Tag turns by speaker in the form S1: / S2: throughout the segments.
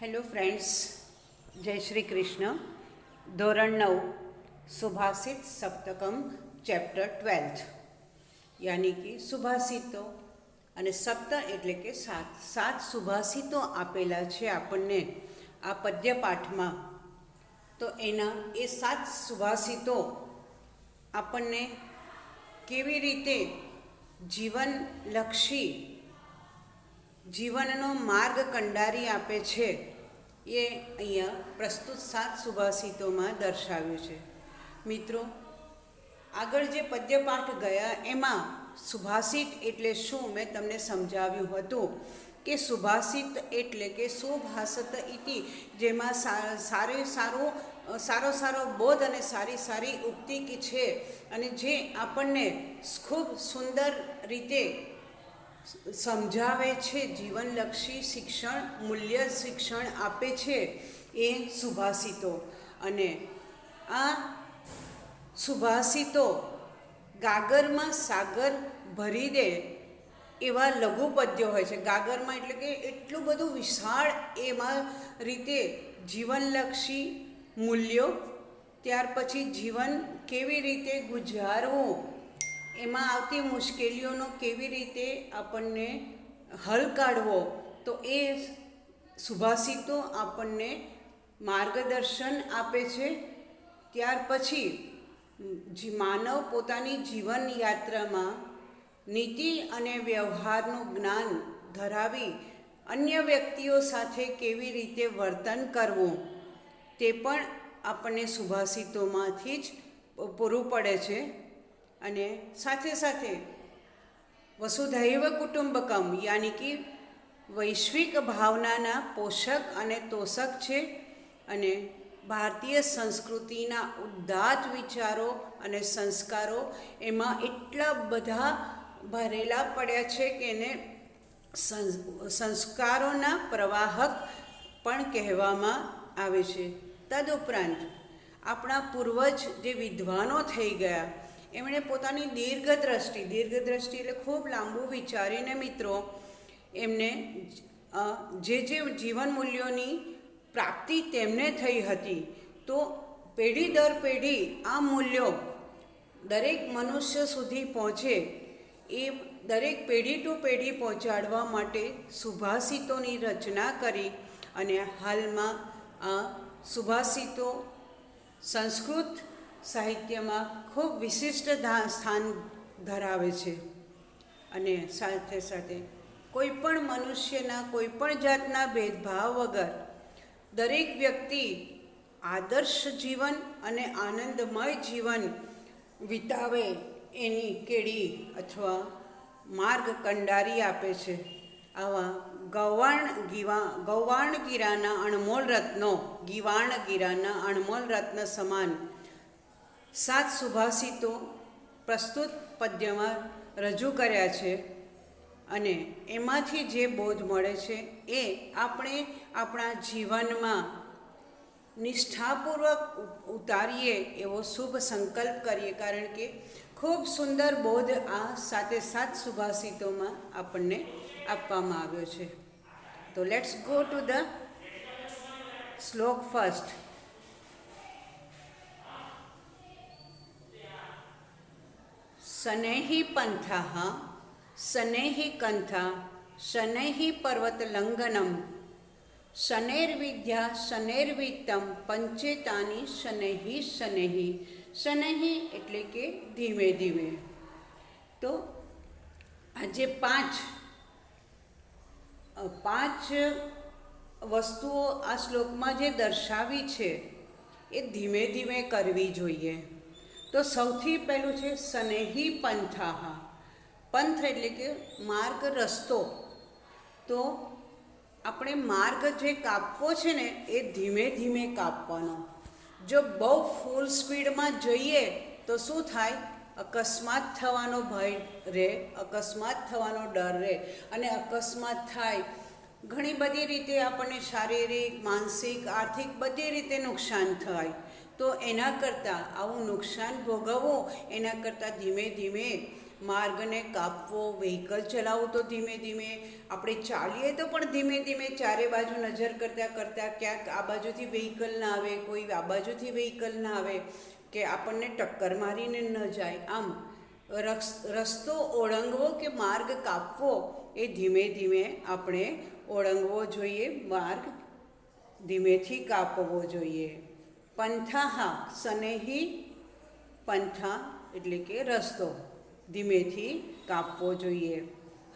S1: Hello friends, જય શ્રી કૃષ્ણ. ધોરણ 9 સુભાષિત સપ્તકમ chapter 12 યાની કે સુભાષિતો અને સપ્ત એટલે કે સાત સુભાષિતો આપેલા છે આપણને આ પદ્યપાઠમાં. તો એ 7 સુભાષિતો આપણને કેવી રીતે જીવનલક્ષી જીવનનો માર્ગ કંડારી આપે છે એ અહીંયા પ્રસ્તુત 7 સુભાષિતોમાં દર્શાવ્યું છે. મિત્રો, આગળ જે પદ્યપાઠ ગયા એમાં સુભાષિત એટલે શું મેં તમને સમજાવ્યું હતું કે સુભાષિત એટલે કે સુભાષત ઇતિ, જેમાં સારો બોધ અને સારી ઉક્તિ છે અને જે આપણને ખૂબ સુંદર રીતે સમજાવે છે, જીવનલક્ષી શિક્ષણ, મૂલ્ય શિક્ષણ આપે છે એ સુભાષિતો. અને આ સુભાષિતો ગાગરમાં સાગર ભરી દે એવા લઘુ પદ્યો હોય છે. ગાગરમાં એટલે કે એટલું બધું વિશાળ એમાં રીતે જીવનલક્ષી મૂલ્યો, ત્યાર પછી જીવન કેવી રીતે ગુજારવું, એમાં આવતી મુશ્કેલીઓનો કેવી રીતે આપણને હલ કાઢવો, તો એ સુભાષિતો આપણને માર્ગદર્શન આપે છે. ત્યાર પછી માનવ પોતાની જીવન યાત્રામાં નીતિ અને વ્યવહારનું જ્ઞાન ધરાવી અન્ય વ્યક્તિઓ સાથે કેવી રીતે વર્તન કરવું તે પણ આપણને સુભાષિતોમાંથી જ પૂરું પડે છે. અને સાથે સાથે વસુધૈવ કુટુંબકમ યાની કે વૈશ્વિક ભાવનાના પોષક અને તોષક છે. અને ભારતીય સંસ્કૃતિના ઉદાત્ત વિચારો અને સંસ્કારો એમાં એટલા બધા ભરેલા પડ્યા છે કે એને સંસ્કારોના પ્રવાહક પણ કહેવામાં આવે છે. તદુપરાંત આપણા પૂર્વજ જે વિદ્વાનો થઈ ગયા, એમણે પોતાની દીર્ઘદ્રષ્ટિ એટલે ખૂબ લાંબુ વિચારીને મિત્રો એમને જે જીવન મૂલ્યોની પ્રાપ્તિ તેમને થઈ હતી, તો પેઢી દર પેઢી આ મૂલ્યો દરેક મનુષ્ય સુધી પહોંચે એ દરેક પેઢી ટુ પેઢી પહોંચાડવા માટે સુભાષિતોની રચના કરી. અને હાલમાં આ સુભાષિતો સંસ્કૃત સાહિત્યમાં ખૂબ વિશિષ્ટ સ્થાન ધરાવે છે. અને સાથે સાથે કોઈ પણ મનુષ્યના કોઈ પણ જાતના ભેદભાવ વગર દરેક વ્યક્તિ આદર્શ જીવન અને આનંદમય જીવન વિતાવે એની કેડી અથવા માર્ગ કંડારી આપે છે. આવા ગૌવાણગીરાના અણમોલ રત્ન સમાન 7 સુભાષિતો પ્રસ્તુત પદ્યમાં રજૂ કર્યા છે. અને એમાંથી જે બોધ મળે છે એ આપણે આપણા જીવનમાં નિષ્ઠાપૂર્વક ઉતારીએ એવો શુભ સંકલ્પ કરીએ, કારણ કે ખૂબ સુંદર બોધ આ 7 સુભાષિતોમાં આપણને આપવામાં આવ્યો છે. તો લેટ્સ ગો ટુ ધ શ્લોક ફર્સ્ટ. શનૈઃ પંથાઃ શનૈઃ કંથા શનૈઃ પર્વતલંઘનમ શનૈર્વિદ્યા શનૈર્વિત્તમ પંચેતાની શનૈઃ. શનૈઃ એટલે કે ધીમે ધીમે. તો આજે પાંચ વસ્તુઓ આ શ્લોકમાં જે દર્શાવી છે એ ધીમે ધીમે કરવી જોઈએ. તો સૌથી પહેલું છે શનૈઃ પંથાઃ. પંથ એટલે કે માર્ગ, રસ્તો. તો આપણે માર્ગ જે કાપવો છે ને એ ધીમે ધીમે કાપવાનો. જો બહુ ફૂલ સ્પીડમાં જઈએ તો શું થાય? અકસ્માત થવાનો ભય રહે, અકસ્માત થવાનો ડર રહે. અને અકસ્માત થાય ઘણી બધી રીતે આપણને શારીરિક, માનસિક, આર્થિક બધી રીતે નુકસાન થાય. તો એના કરતાં આવું નુકસાન ભોગવવું એના કરતાં ધીમે ધીમે માર્ગને કાપવો, વ્હીકલ ચલાવવું તો ધીમે ધીમે, આપણે ચાલીએ તો પણ ધીમે ધીમે, ચારે બાજુ નજર કરતાં કરતાં ક્યાંક આ બાજુથી વ્હીકલ ના આવે, કોઈ આ બાજુથી વ્હીકલ ના આવે, કે આપણને ટક્કર મારીને ન જાય. આમ રસ્તો ઓળંગવો કે માર્ગ કાપવો એ ધીમે ધીમે આપણે ઓળંગવો જોઈએ, માર્ગ ધીમેથી કાપવો જોઈએ. પંથાહા સનેહી, પંથા એટલે કે રસ્તો ધીમેથી કાપવો જોઈએ.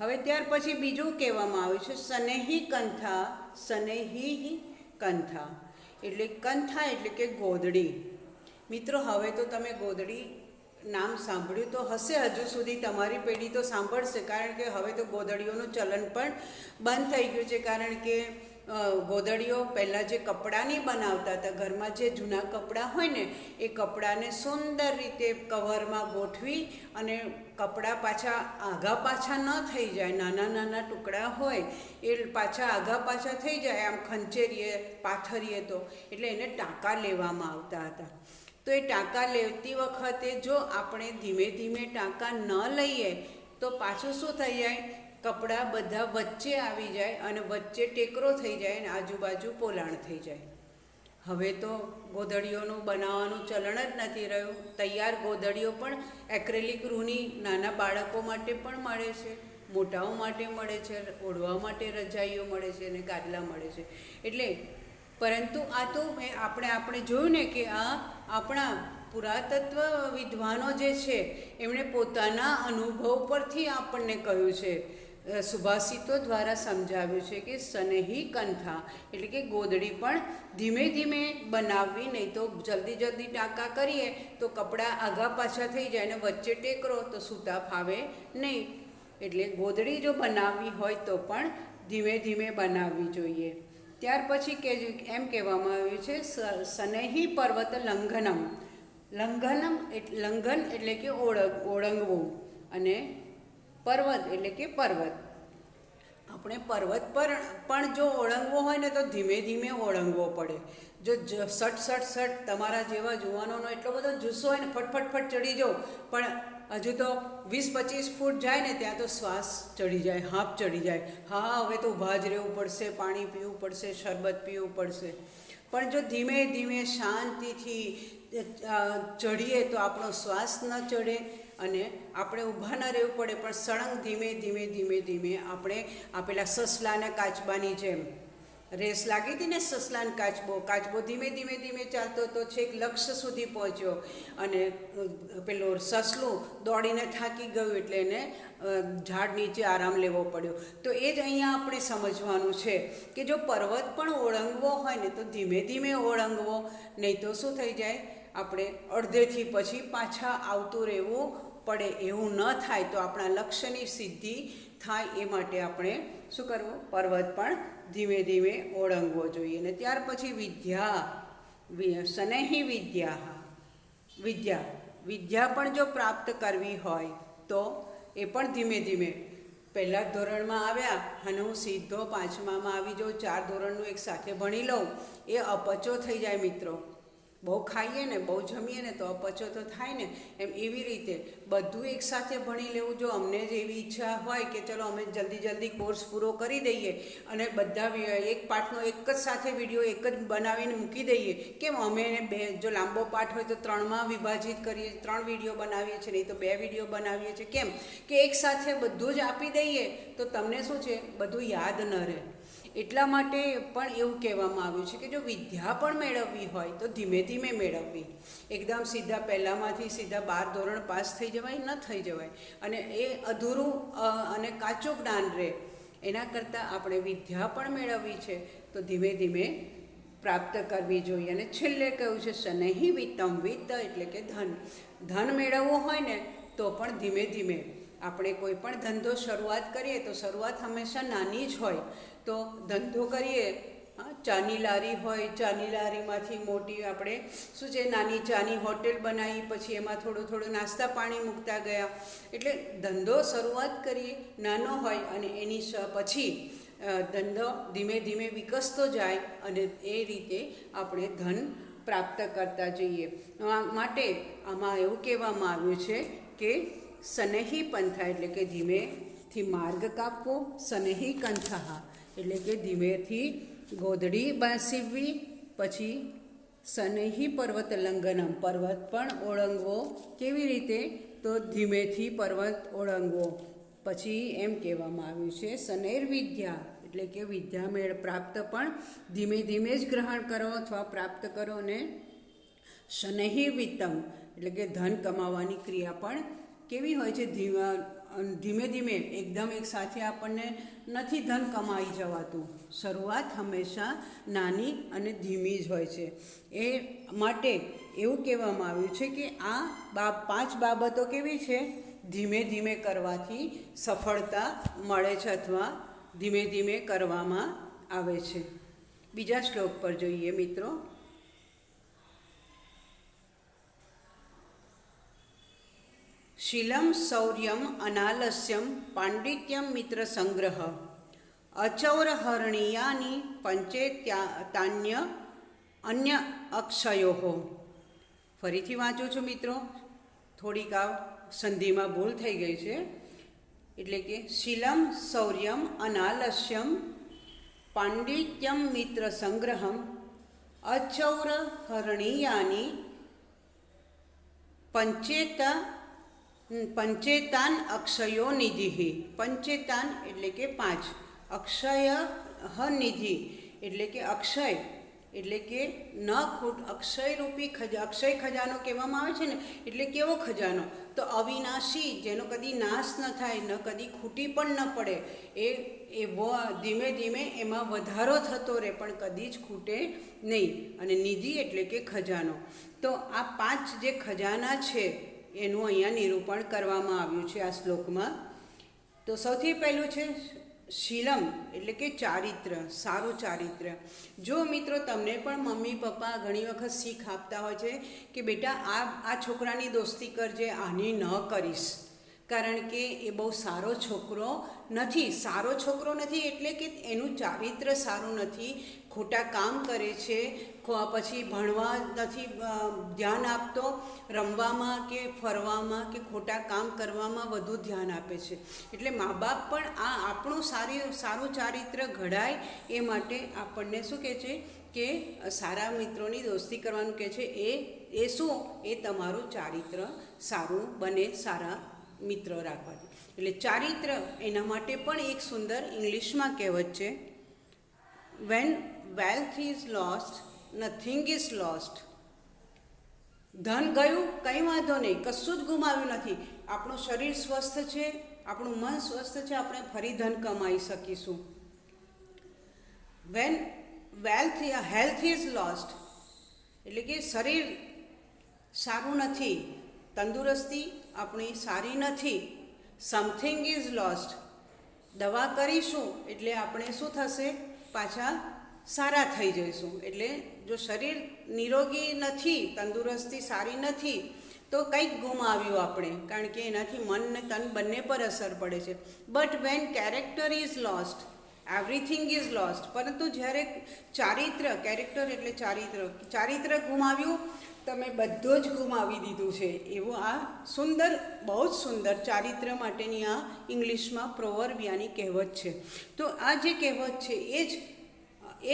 S1: હવે ત્યાર પછી બીજું કહેવામાં આવ્યું છે સનેહી કંથા, સનેહી કંથા એટલે કંથા એટલે કે ગોદડી. મિત્રો હવે તો તમે ગોદડી નામ સાંભળ્યું તો હશે, હજુ સુધી તમારી પેઢી તો સાંભળશે, કારણ કે હવે તો ગોદડીઓનું ચલન પણ બંધ થઈ ગયું છે. કારણ કે ગોદડીઓ પહેલાં જે કપડાની બનાવતા હતા, ઘરમાં જે જૂના કપડાં હોય ને એ કપડાને સુંદર રીતે કવરમાં ગોઠવી અને કપડાં પાછા આઘા પાછા ન થઈ જાય, નાના નાના ટુકડા હોય એ પાછા આઘા પાછા થઈ જાય, આમ ખંચેરીએ પાથરીએ તો, એટલે એને ટાંકા લેવામાં આવતા હતા. તો એ ટાંકા લેતી વખતે જો આપણે ધીમે ધીમે ટાંકા ન લઈએ તો પાછું શું થઈ જાય, કપડાં બધા વચ્ચે આવી જાય અને વચ્ચે ટેકરો થઈ જાય અને આજુબાજુ પોલાણ થઈ જાય. હવે તો ગોદડીઓનું બનાવવાનું ચલણ જ નથી રહ્યું. તૈયાર ગોદડીઓ પણ એક્રેલિક રૂની નાના બાળકો માટે પણ મળે છે, મોટાઓ માટે મળે છે, ઓઢવા માટે રજાઈઓ મળે છે અને ગાદલા મળે છે. એટલે પરંતુ આ તો આપણે જોયું ને કે આ આપણા પુરાતત્વ વિદ્વાનો જે છે એમણે પોતાના અનુભવ પરથી આપણને કહ્યું છે, સુભાષિતો દ્વારા સમજાવ્યું છે કે સનેહી કંથા એટલે કે ગોદડી પણ ધીમે ધીમે બનાવવી, નહીં તો જલ્દી જલ્દી ટાંકા કરીએ તો કપડાં આઘા પાછા થઈ જાય અને વચ્ચે ટેકરો તો સૂતા ફાવે નહીં. એટલે ગોદડી જો બનાવવી હોય તો પણ ધીમે ધીમે બનાવવી જોઈએ. ત્યાર પછી એમ કહેવામાં આવ્યું છે સનેહી પર્વત લંઘનમ. લંઘન એટલે કે ઓળંગવું અને પર્વત એટલે કે પર્વત. આપણે પર્વત પર પણ જો ઓળંગવો હોય ને તો ધીમે ધીમે ઓળંગવો પડે. જો સટ તમારા જેવા જુવાનોનો એટલો બધો જુસ્સો હોય ને ફટફટ ચડી જાઓ, પણ હજુ તો 20-25 ફૂટ જાય ને ત્યાં તો શ્વાસ ચડી જાય, હાંફ ચડી જાય, હા હવે તો ઊભા જ રહેવું પડશે, પાણી પીવું પડશે, શરબત પીવું પડશે. પણ જો ધીમે ધીમે શાંતિથી ચડીએ તો આપણો શ્વાસ ન ચડે અને આપણે ઊભા ન રહેવું પડે, પણ સળંગ ધીમે ધીમે ધીમે ધીમે આપણે આ પેલા સસલાને કાચબાની જેમ રેસ લાગી હતી ને, સસલાને કાચબો ધીમે ધીમે ધીમે ચાલતો તો છેક લક્ષ્ય સુધી પહોંચ્યો અને પેલો સસલું દોડીને થાકી ગયું એટલે એને ઝાડ નીચે આરામ લેવો પડ્યો. તો એ જ અહીંયા આપણે સમજવાનું છે કે જો પર્વત પણ ઓળંગવો હોય ને તો ધીમે ધીમે ઓળંગવો, નહીં તો શું થઈ જાય, આપણે અડધેથી પછી પાછા આવતું રહેવું પડે. એવું ન થાય તો આપણા લક્ષ્યની સિદ્ધિ થાય એ માટે આપણે શું કરવું, પર્વત પણ ધીમે ધીમે ઓળંગવો જોઈએ. અને ત્યાર પછી સનેહી વિદ્યા પણ જો પ્રાપ્ત કરવી હોય તો એ પણ ધીમે ધીમે. પહેલાં ધોરણમાં આવ્યા અને હું સીધો 5મામાં આવી જાઉં, 4 ધોરણનું એક સાથે ભણી લઉં, એ અપચો થઈ જાય મિત્રો. બહુ ખાઈએ ને બહુ જમીએ ને તો અપચો તો થાય ને, એમ એવી રીતે બધું એકસાથે ભણી લેવું. જો અમને જ એવી ઈચ્છા હોય કે ચલો અમે જલ્દી કોર્સ પૂરો કરી દઈએ અને બધા એક પાઠનો એક જ સાથે વિડીયો એક જ બનાવીને મૂકી દઈએ, કેમ અમે એને જો લાંબો પાઠ હોય તો 3માં વિભાજિત કરીએ, 3 વિડીયો બનાવીએ છીએ, નહીં તો 2 વિડીયો બનાવીએ છીએ. કેમ કે એકસાથે બધું જ આપી દઈએ તો તમને શું છે, બધું યાદ ન રહે. એટલા માટે પણ એવું કહેવામાં આવ્યું છે કે જો વિદ્યા પણ મેળવવી હોય તો ધીમે ધીમે મેળવવી. એકદમ સીધા પહેલાંમાંથી સીધા 12 ધોરણ પાસ થઈ જવાય ન થઈ જવાય, અને એ અધૂરું અને કાચું જ્ઞાન રહે. એના કરતાં આપણે વિદ્યા પણ મેળવવી છે તો ધીમે ધીમે પ્રાપ્ત કરવી જોઈએ. અને છેલ્લે કહ્યું છે શનૈઃ વિત્તમ. વિત્ત એટલે કે ધન મેળવવું હોય ને તો પણ ધીમે ધીમે. આપણે કોઈ પણ ધંધો શરૂઆત કરીએ તો શરૂઆત હંમેશા નાની જ હોય. તો ધંધો કરીએ, ચાની લારી હોય, ચાની લારીમાંથી મોટી આપણે શું છે, નાની ચાની હોટેલ બનાવી, પછી એમાં થોડું નાસ્તા પાણી મૂકતા ગયા. એટલે ધંધો શરૂઆત કરીએ નાનો હોય અને એની પછી ધંધો ધીમે ધીમે વિકસતો જાય અને એ રીતે આપણે ધન પ્રાપ્ત કરતા જઈએ. માટે આમાં એવું કહેવામાં આવ્યું છે કે સનેહી પંથા એટલે કે ધીમેથી માર્ગ કાપવો, સનેહી કંથા એટલે કે ધીમેથી ગોદડી સીવવી, પછી સનેહી પર્વત લંઘનમ પર્વત પણ ઓળંગવો. કેવી રીતે? તો ધીમેથી પર્વત ઓળંગવો. પછી એમ કહેવામાં આવ્યું છે સનૈર વિદ્યા એટલે કે વિદ્યા મેળ પ્રાપ્ત પણ ધીમે ધીમે જ ગ્રહણ કરો અથવા પ્રાપ્ત કરો. ને શનૈ વિત્તમ એટલે કે ધન કમાવાની ક્રિયા પણ કેવી હોય છે? ધીમે ધીમે એકદમ એક સાથે આપણને નથી ધન કમાઈ જવાતું. શરૂઆત હંમેશા નાની અને ધીમી જ હોય છે. એ માટે એવું કહેવામાં આવ્યું છે કે આ 5 બાબતો કેવી છે? ધીમે ધીમે કરવાથી સફળતા મળે છે અથવા ધીમે ધીમે કરવામાં આવે છે. બીજા શ્લોક પર જોઈએ મિત્રો. શીલમ શૌર્યમ અનાલસ્યમ પાંડિત્યમ મિત્ર સંગ્રહ અચૌરહરણીયાની પંચેતાન્ય અન્ય અક્ષયો. ફરીથી વાંચું છું મિત્રો, થોડીક આ સંધિમાં ભૂલ થઈ ગઈ છે. એટલે કે શીલમ શૌર્યમ અનાલસ્યમ પાંડિત્યમ મિત્ર સંગ્રહમ અચૌરહરણીયાની પંચેતાન અક્ષયો નિધિ. પંચેતાન એટલે કે 5, અક્ષય નિધિ એટલે કે અક્ષય એટલે કે ન ખૂટ અક્ષયરૂપી અક્ષય ખજાનો કહેવામાં આવે છે ને. એટલે કેવો ખજાનો? તો અવિનાશી, જેનો કદી નાશ ન થાય, ન કદી ખૂટી પણ ન પડે. એ ધીમે ધીમે એમાં વધારો થતો રહે પણ કદી જ ખૂટે નહીં. અને નિધિ એટલે કે ખજાનો. તો આ 5 જે ખજાના છે એનું અહીંયા નિરૂપણ કરવામાં આવ્યું છે આ શ્લોકમાં. તો સૌથી પહેલું છે શીલમ એટલે કે ચારિત્ર, સારું ચારિત્ર. જો મિત્રો તમને પણ મમ્મી પપ્પા ઘણી વખત શીખ આપતા હોય છે કે બેટા આ છોકરાની દોસ્તી કરજે, આની ન કરીશ, કારણ કે એ બહુ સારો છોકરો નથી. સારો છોકરો નથી એટલે કે એનું ચારિત્ર સારું નથી, ખોટા કામ કરે છે, પછી ભણવા નથી ધ્યાન આપતો, રમવામાં કે ફરવામાં કે ખોટા કામ કરવામાં વધુ ધ્યાન આપે છે. એટલે મા બાપ પણ આ આપણું સારું ચારિત્ર ઘડાય એ માટે આપણને શું કહે છે કે સારા મિત્રોની દોસ્તી કરવાનું કહે છે. એ શું? એ તમારું ચારિત્ર સારું બને, સારા મિત્રો રાખવાથી. એટલે ચારિત્ર એના માટે પણ એક સુંદર ઇંગ્લિશમાં કહેવત છે, when wealth is lost nothing is lost. ધન ગયું કંઈ વાંધો નહીં, કશું જ ગુમાવ્યું નથી. આપણું શરીર સ્વસ્થ છે, આપણું મન સ્વસ્થ છે, આપણે ફરી ધન કમાઈ શકીશું. વેન હેલ્થ ઇઝ લોસ્ટ એટલે કે શરીર સારું નથી, તંદુરસ્તી આપણી સારી નથી. સમથિંગ ઇઝ લોસ્ટ, દવા કરીશું એટલે આપણે શું થશે? પાછા સારા થઈ જઈશું. એટલે જો શરીર નિરોગી નથી, તંદુરસ્તી સારી નથી, તો કંઈક ગુમાવ્યું આપણે, કારણ કે એનાથી મન ને તન બંને પર અસર પડે છે. But when character is lost everything is lost. પરંતુ જ્યારે કેરેક્ટર એટલે ચારિત્ર ગુમાવ્યું, તમે બધું જ ગુમાવી દીધું છે. એવું આ સુંદર, બહુ જ સુંદર ચારિત્ર માટેની આ ઇંગ્લિશમાં પ્રોવર્બિયાની કહેવત છે. તો આ જે કહેવત છે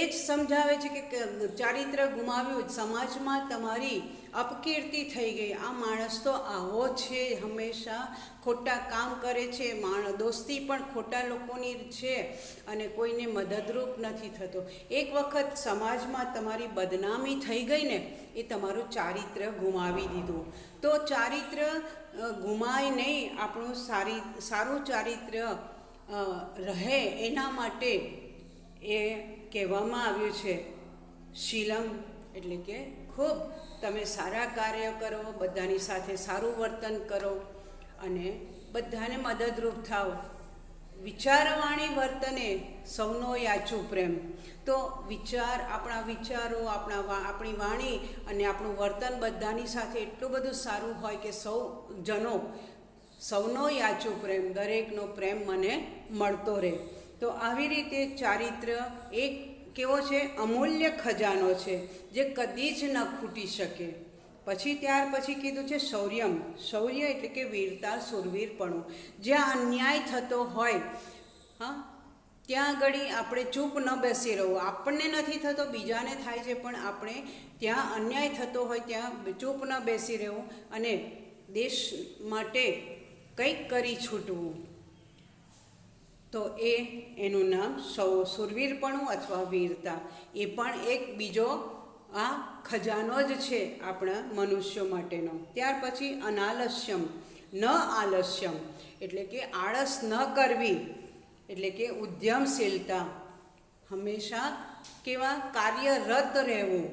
S1: એ જ સમજાવે છે કે ચારિત્ર ગુમાવ્યું, સમાજમાં તમારી અપકીર્તિ થઈ ગઈ. આ માણસ તો આવો છે, હંમેશા ખોટા કામ કરે છે, દોસ્તી પણ ખોટા લોકોની છે અને કોઈને મદદરૂપ નથી થતો. એક વખત સમાજમાં તમારી બદનામી થઈ ગઈ ને, એ તમારું ચારિત્ર ગુમાવી દીધું. તો ચારિત્ર ગુમાય નહીં, આપણું સારું ચારિત્ર રહે એના માટે એ કહેવામાં આવ્યું છે શીલમ એટલે કે ખૂબ તમે સારા કાર્ય કરો, બધાની સાથે સારું વર્તન કરો અને બધાને મદદરૂપ થાઓ. વિચારવાણી વર્તને સૌનો યાચું પ્રેમ. તો આપણા વિચારો, આપણી વાણી અને આપણું વર્તન બધાની સાથે એટલું બધું સારું હોય કે સૌનો યાચું પ્રેમ, દરેકનો પ્રેમ મને મળતો રહે. તો આવી રીતે ચારિત્ર એક કેવો છે? અમૂલ્ય ખજાનો છે જે કદી જ ન ખૂટી શકે. પછી ત્યાર પછી કીધું છે શૌર્યમ. શૌર્ય એટલે કે વીરતા, શૂરવીરપણું. જ્યાં અન્યાય થતો હોય, હા, ત્યાં આગળ આપણે ચૂપ ન બેસી રહેવું. આપણને નથી થતો, બીજાને થાય છે, પણ આપણે ત્યાં અન્યાય થતો હોય ત્યાં ચૂપ ન બેસી રહેવું અને દેશ માટે કંઈક કરી છૂટવું. તો એનું નામ શૂરવીરપણું અથવા વીરતા. એ પણ એક બીજો આ ખજાનો જ છે આપણા મનુષ્યો માટેનો. ત્યાર પછી અનાલસ્યમ, ન આલસ્યમ એટલે કે આળસ ન કરવી, એટલે કે ઉદ્યમશીલતા, હંમેશા કેવા કાર્યરત રહેવું,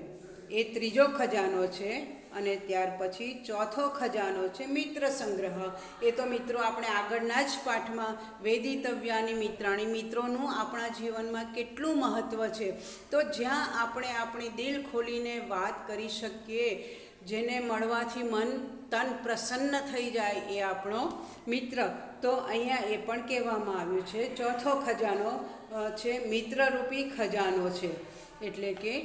S1: એ ત્રીજો ખજાનો છે. અને ત્યાર પછી ચોથો ખજાનો છે મિત્ર સંગ્રહ. એ તો મિત્રો આપણે આગળના જ પાઠમાં વેદિતવ્યાની મિત્રાણી, મિત્રોનું આપણા જીવનમાં કેટલું મહત્ત્વ છે. તો જ્યાં આપણે આપણી દિલ ખોલીને વાત કરી શકીએ, જેને મળવાથી મન તન પ્રસન્ન થઈ જાય, એ આપણો મિત્ર. તો અહીંયા એ પણ કહેવામાં આવ્યું છે ચોથો ખજાનો છે મિત્રરૂપી ખજાનો છે. એટલે કે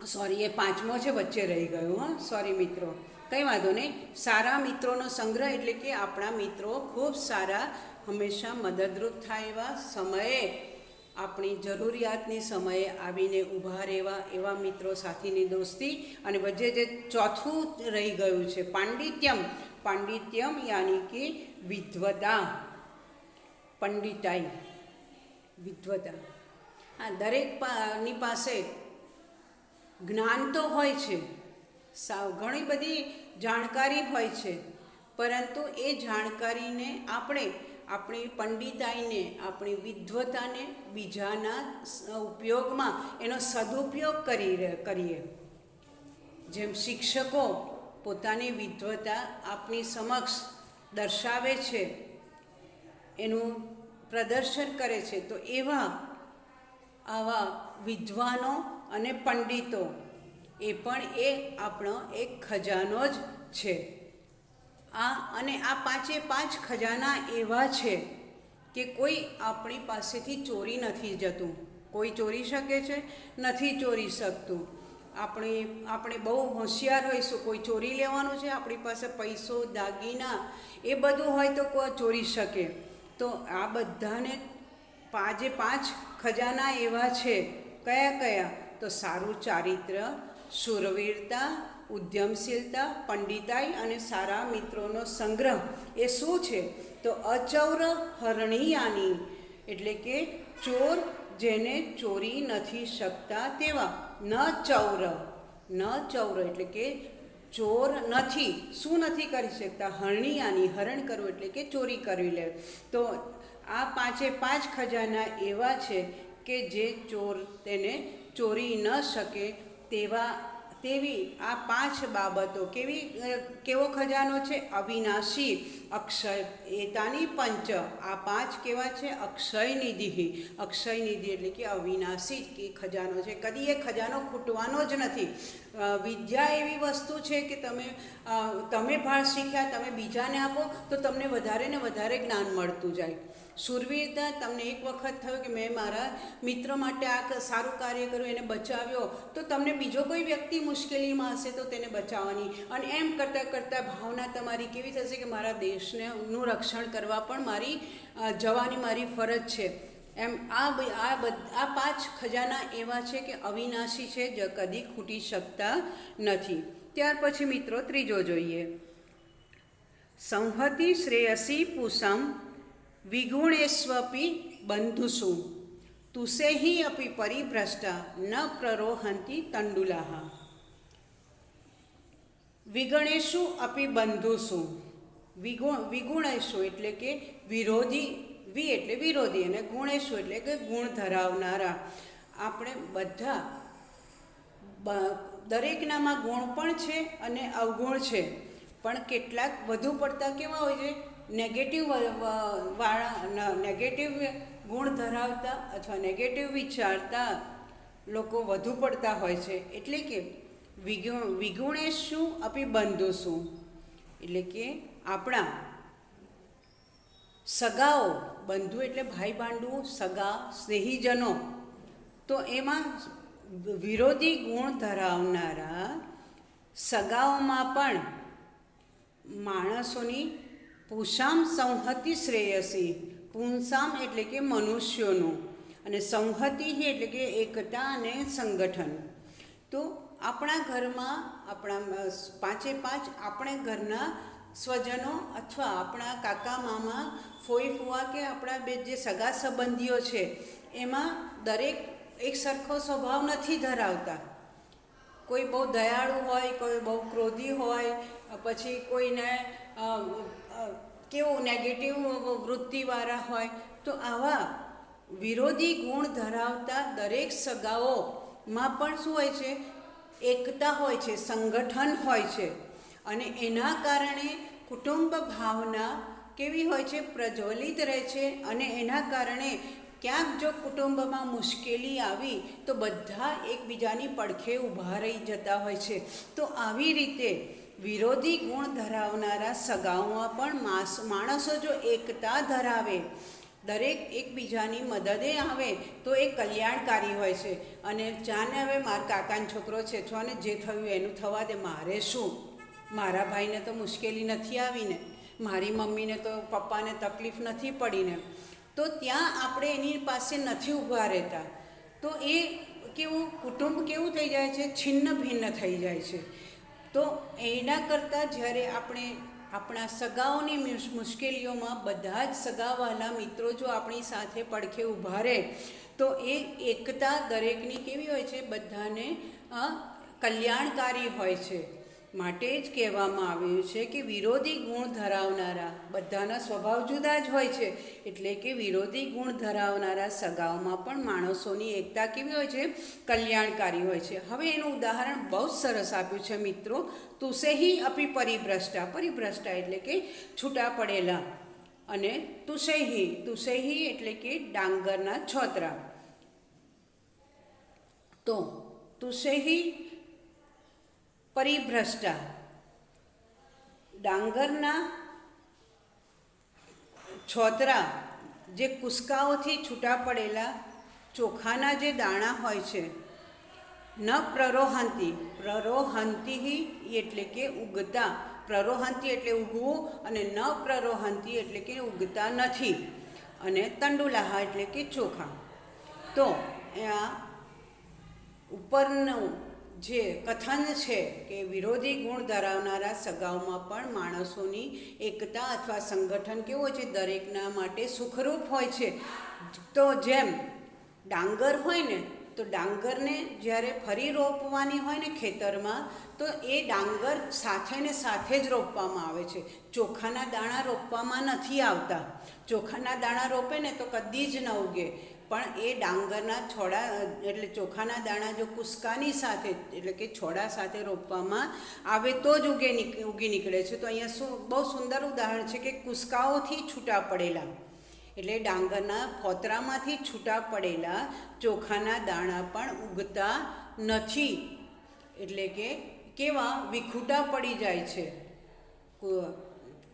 S1: સોરી, એ પાંચમો છે, વચ્ચે રહી ગયું. હા, સોરી મિત્રો, કંઈ વાંધો નહીં. સારા મિત્રોનો સંગ્રહ એટલે કે આપણા મિત્રો ખૂબ સારા, હંમેશા મદદરૂપ થાય એવા, સમયે આપણી જરૂરિયાતની સમયે આવીને ઊભા રહેવા એવા મિત્રો સાથેની દોસ્તી. અને વચ્ચે જે ચોથું રહી ગયું છે પાંડિત્યમ. પાંડિત્યમ યાની કે વિદ્વતા, પંડિતાઈ, વિદ્વતા. હા, દરેકની પાસે જ્ઞાન તો હોય છે, ઘણી બધી જાણકારી હોય છે, પરંતુ એ જાણકારીને આપણે આપણી પંડિતાઈને, આપણી વિદ્વતાને બીજાના ઉપયોગમાં એનો સદુપયોગ કરીએ. જેમ શિક્ષકો પોતાની વિદ્વતા આપણી સમક્ષ દર્શાવે છે, એનું પ્રદર્શન કરે છે, તો આવા વિદ્વાનો અને પંડિતો એ પણ આપણો એક ખજાનો જ છે. અને આ પાંચે પાંચ ખજાના એવા છે કે કોઈ આપણી પાસેથી ચોરી નથી જતું. કોઈ ચોરી શકે છે? નથી ચોરી શકતું. આપણે બહુ હોશિયાર હોઈશું, કોઈ ચોરી લેવાનું છે, આપણી પાસે પૈસો, દાગીના એ બધું હોય તો કોઈ ચોરી શકે. તો આ બધાને પાંચ ખજાના એવા છે. કયા કયા? તો સારું ચારિત્ર, શૂરવીરતા, ઉદ્યમશીલતા, પંડિતાઈ અને સારા મિત્રોનો સંગ્રહ. એ શું છે? તો અચૌર હરણિયાની એટલે કે ચોર જેને ચોરી નથી શકતા તેવા. ન ચૌર એટલે કે ચોર નથી, શું નથી કરી શકતા? હરણિયાની, હરણ કરવું એટલે કે ચોરી કરવી લે. તો આ પાંચે પાંચ ખજાના એવા છે કે જે ચોર તેને ચોરી ન શકે તેવી આ પાંચ બાબતો. કેવો ખજાનો છે? અવિનાશી, અક્ષય એતાની પંચ. આ પાંચ કેવા છે? અક્ષય નિધિ. અક્ષય નિધિ એટલે કે અવિનાશી ખજાનો છે, કદી એ ખજાનો ખૂટવાનો જ નથી. વિદ્યા એવી વસ્તુ છે કે તમે ભાળ શીખ્યા, તમે બીજાને આપો તો તમને વધારે ને વધારે જ્ઞાન મળતું જાય. શૂરવીરતા, તમને એક વખત થયું કે મેં મારા મિત્ર માટે આ સારું કાર્ય કર્યું, એને બચાવ્યો, તો તમને બીજો કોઈ વ્યક્તિ મુશ્કેલીમાં હશે તો તેને બચાવવાની, અને એમ કરતાં કરતાં ભાવના તમારી કેવી થશે કે મારા દેશનું રક્ષણ કરવા પણ મારી ફરજ છે. એમ આ પાંચ ખજાના એવા છે કે અવિનાશી છે, જે કદી ખૂટી શકતા નથી. ત્યાર પછી મિત્રો ત્રીજો જોઈએ, સંહતિ શ્રેયસી પૂષમ વિગુણેષ્વપી બંધુષુ તુષેહી અપી પરિભ્રષ્ટા ન પ્રરોહંતી તંડુલાહ. વિગણેશુ અપી બંધુષુ. વિગુણેશુ એટલે કે વિરોધી, એટલે વિરોધી, અને ગુણેશુ એટલે કે ગુણ ધરાવનારા. આપણે બધા દરેકનામાં ગુણ પણ છે અને અવગુણ છે, પણ કેટલાક વધુ પડતા કેવા હોય છે? નેગેટિવ ગુણ ધરાવતા અથવા નેગેટિવ વિચારતા લોકો વધુ પડતા હોય છે. એટલે કે વિગુણેશુ અપી બંધુષુ એટલે કે આપણા સગાઓ, બંધુ એટલે ભાઈ ભાંડુ, સગા, સ્નેહીજનો, તો એમાં વિરોધી ગુણ ધરાવનારા સગાઓમાં પણ માણસોની પુંસામ સંહતિ શ્રેયસી, પુંસામ એટલે કે મનુષ્યોનું, અને સંહતિ એટલે કે એકતા અને સંગઠન. તો આપણા ઘરમાં આપણા પાંચે પાંચ આપણે ઘરના સ્વજનો અથવા આપણા કાકા મામા ફોઈ ફુવા કે આપણા બે જે સગા સંબંધીઓ છે એમાં દરેક એક સરખો સ્વભાવ નથી ધરાવતા. કોઈ બહુ દયાળુ હોય, કોઈ બહુ ક્રોધી હોય, પછી કોઈને કેવું નેગેટિવ વૃત્તિવાળા હોય. તો આવા વિરોધી ગુણ ધરાવતા દરેક સગાઓમાં પણ શું હોય છે? એકતા હોય છે, સંગઠન હોય છે. અને એના કારણે કુટુંબ ભાવના કેવી હોય છે? પ્રજ્વલિત રહે છે. અને એના કારણે ક્યાંક જો કુટુંબમાં મુશ્કેલી આવી તો બધા એકબીજાની પડખે ઊભા રહી જતા હોય છે. તો આવી રીતે વિરોધી ગુણ ધરાવનારા સગાઓમાં પણ માણસો જો એકતા ધરાવે, દરેક એકબીજાની મદદે આવે તો એ કલ્યાણકારી હોય છે. અને જાને હવે મારા કાકાનો છોકરો છે, છો ને જે થયું એનું થવા દે, મારે શું? મારા ભાઈને તો મુશ્કેલી નથી આવીને, મારી મમ્મીને તો પપ્પાને તકલીફ નથી પડીને, તો ત્યાં આપણે એની પાસે નથી ઊભા રહેતા. તો એ કેવું કુટુંબ કેવું થઈ જાય છે? છિન્ન ભિન્ન થઈ જાય છે. તો એના કરતાં જ્યારે આપણે આપણા સગાઓની મુશ્કેલીઓમાં બધા જ સગાવાલા મિત્રો જો આપણી સાથે પડખે ઊભા રહે તો એ એકતા દરેકની કેવી હોય છે? બધાને કલ્યાણકારી હોય છે. માટે જ કહેવામાં આવ્યું છે કે વિરોધી ગુણ ધરાવનારા, બધાના સ્વભાવ જુદા જ હોય છે, એટલે કે વિરોધી ગુણ ધરાવનારા સગાઓમાં પણ માણસોની એકતા કેવી હોય છે? કલ્યાણકારી હોય છે. હવે એનું ઉદાહરણ બહુ જ સરસ આપ્યું છે મિત્રો. તુસેહી અપી પરિભ્રષ્ટા. પરિભ્રષ્ટા એટલે કે છૂટા પડેલા. અને તુસેહી એટલે કે ડાંગરના છોતરા. તો તુસેહી પરિભ્રષ્ટા, ડાંગરના છોતરા, જે કુસકાઓથી છૂટા પડેલા ચોખાના જે દાણા હોય છે. ન પ્રરોહંતી, પ્રરોહંતી એટલે કે ઉગતા, પ્રરોહંતી એટલે ઉગવું, અને ન પ્રરોહંતી એટલે કે ઉગતા નથી, અને તંડુલાહ એટલે કે ચોખા. તો આ ઉપરનું જે કથન છે કે વિરોધી ગુણ ધરાવનારા સગાઓમાં પણ માણસોની એકતા અથવા સંગઠન કેવું હોય છે? દરેકના માટે સુખરૂપ હોય છે. તો જેમ ડાંગર હોય ને, તો ડાંગરને જ્યારે ફરી રોપવાની હોય ને ખેતરમાં, તો એ ડાંગર સાથે ને સાથે જ રોપવામાં આવે છે. ચોખાના દાણા રોપવામાં નથી આવતા. ચોખાના દાણા રોપે ને તો કદી જ ન ઉગે. પણ એ ડાંગરના છોડા એટલે ચોખાના દાણા જો કુસકાની સાથે એટલે કે છોડા સાથે રોપવામાં આવે તો જ ઉગી નીકળે છે. તો અહીંયા બહુ સુંદર ઉદાહરણ છે કે કુસકાઓથી છૂટા પડેલા એટલે ડાંગરના ફોતરામાંથી છૂટા પડેલા ચોખાના દાણા પણ ઉગતા નથી. એટલે કે કેવા વિખૂટા પડી જાય છે.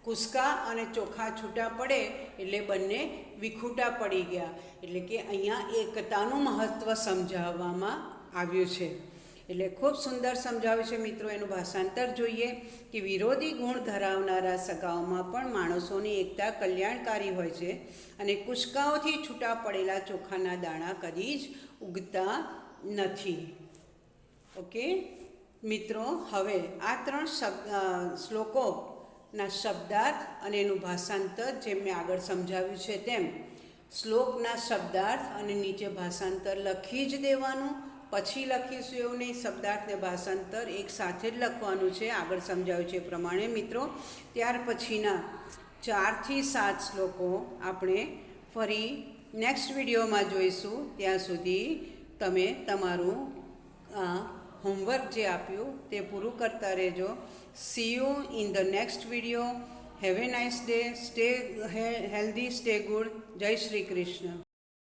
S1: કુસકા અને ચોખા છૂટા પડે એટલે બંને વિખૂટા પડી ગયા. એટલે કે અહીંયા એકતાનું મહત્ત્વ સમજાવવામાં આવ્યું છે. એટલે ખૂબ સુંદર સમજાવ્યું છે મિત્રો. એનું ભાષાંતર જોઈએ કે વિરોધી ગુણ ધરાવનારા સગાઓમાં પણ માણસોની એકતા કલ્યાણકારી હોય છે, અને કુસકાઓથી છૂટા પડેલા ચોખાના દાણા કદી જ ઉગતા નથી. ઓકે મિત્રો, હવે આ 3 શ્લોકોના શબ્દાર્થ અને એનું ભાષાંતર જેમ મેં આગળ સમજાવ્યું છે તેમ શ્લોકના શબ્દાર્થ અને નીચે ભાષાંતર લખી જ દેવાનું. પછી લખીશું એવું નહીં, શબ્દાર્થને ભાષાંતર એક સાથે જ લખવાનું છે આગળ સમજાવ્યું છે એ પ્રમાણે મિત્રો. ત્યાર પછીના 4 થી 7 શ્લોકો આપણે ફરી નેક્સ્ટ વિડીયોમાં જોઈશું. ત્યાં સુધી તમે તમારું હોમવર્ક જે આપ્યું તે પૂરું કરતા રહેજો. C you in the next video. Have a nice day. Stay healthy, stay good. જય શ્રી કૃષ્ણ.